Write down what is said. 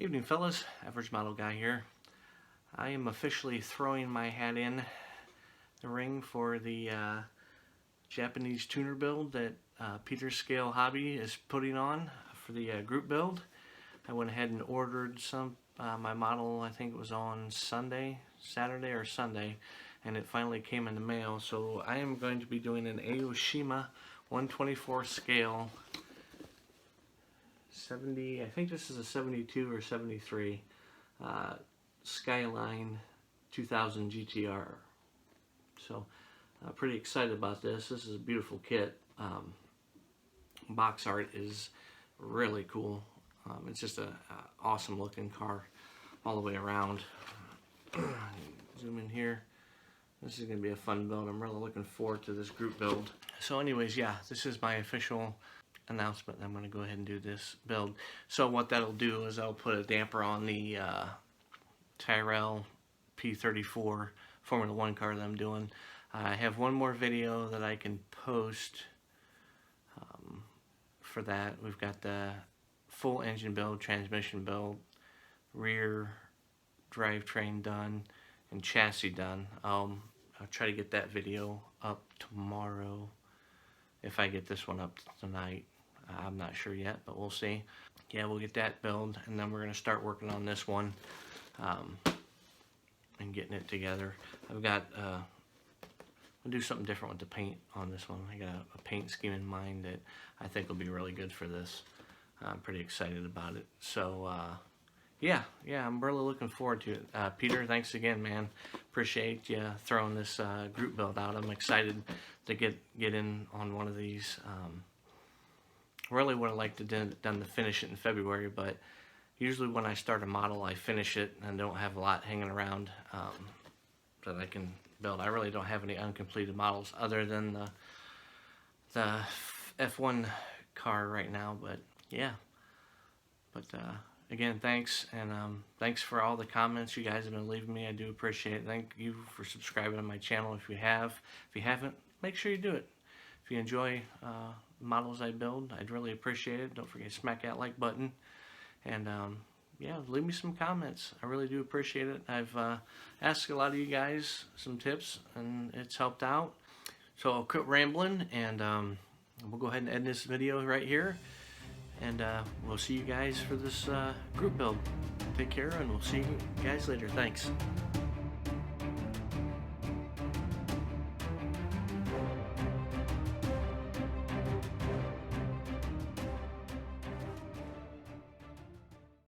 Evening fellas, Average Model Guy here. I am officially throwing my hat in the ring for the Japanese tuner build that Peter Scale Hobby is putting on for the group build. I went ahead and ordered my model, I think it was on Saturday or Sunday, and it finally came in the mail. So I am going to be doing an Aoshima 1/24 scale 70, I think this is a 72 or 73 Skyline 2000 GTR. So pretty excited about this. This is a beautiful kit. Box art is really cool. It's just a awesome looking car all the way around. Zoom in here. This is going to be a fun build. I'm really looking forward to this group build. So anyways, yeah, this is my official announcement. I'm going to go ahead and do this build. So what that'll do is I'll put a damper on the Tyrrell P34 Formula 1 car that I'm doing. I have one more video that I can post for that. We've got the full engine build, transmission build, rear drivetrain done, and chassis done. I'll try to get that video up tomorrow if I get this one up tonight. I'm not sure yet, but we'll see. Yeah, we'll get that build, and then we're going to start working on this one and getting it together. I've got I'll do something different with the paint on this one. I got a paint scheme in mind that I think will be really good for this. I'm pretty excited about it. So yeah, I'm really looking forward to it. Peter, thanks again, man. Appreciate you throwing this group build out. I'm excited to get in on one of these. Really would have liked to done to finish it in February, but usually when I start a model, I finish it and don't have a lot hanging around that I can build. I really don't have any uncompleted models other than the F1 car right now, but yeah. But again, thanks, and thanks for all the comments you guys have been leaving me. I do appreciate it. Thank you for subscribing to my channel if you have. If you haven't, make sure you do it. If you enjoy models I build, I'd really appreciate it. Don't forget to smack that like button, and yeah, leave me some comments. I really do appreciate it. I've asked a lot of you guys some tips, and it's helped out. So I'll quit rambling, and we'll go ahead and end this video right here, and we'll see you guys for this group build. Take care, and we'll see you guys later. Thanks.